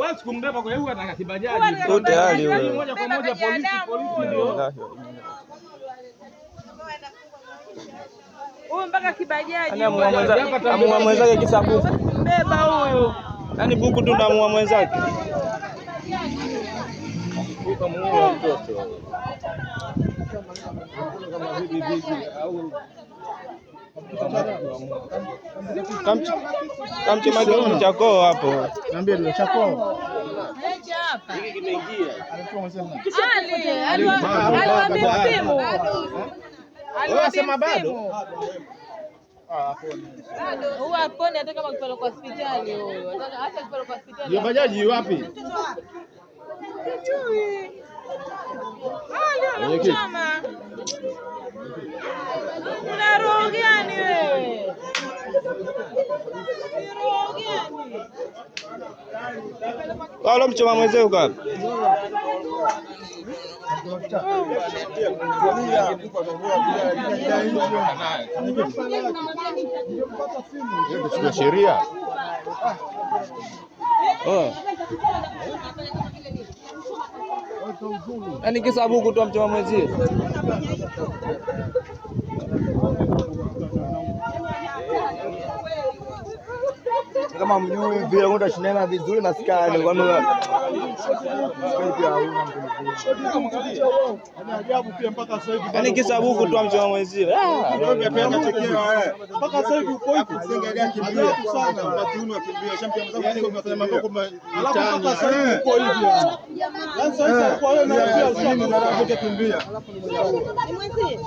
Wewe kumbeba kwa hiyo ataka kibajaji. Tu tayari wewe. Moja kwa moja polisi ndio. Huyu mpaka kibajaji. Amua mwenzake kisa buku. Mbeba huyu. Yaani buku tu ndamua mwenzake. Buku muue mtoto. Kama hivi au Kamchema chako hapo. Niambie ndio chako. Hapa. Hiki kimeingia. Aliwaambia simu. Aliwasema bado. Huyu apone hata kama kupeleka hospitali huyo. Hata kupeleka hospitali. Hiyo bajaji wapi? Mama. Una roho gani wewe? Roho gani? Wala mchoma mwenzeo wapi? Ndio sheria. Yaani kisa buku tu mchoma mwenzio. Kama mnyue vile ngoda shinana vizuri na sikani kwa nini Ajabu pia mpaka sasa hivi. Yaani kisa buku tu mchoma mwenzio. Mpaka sasa hivi uko hivi. Ajabu sana. Unatuunwa kimbia champion mzao unafanya mambo kama mpaka sasa hivi uko hivi. Sasa kwa wewe na pia sasa unataka kimbia. Ni mwenzi.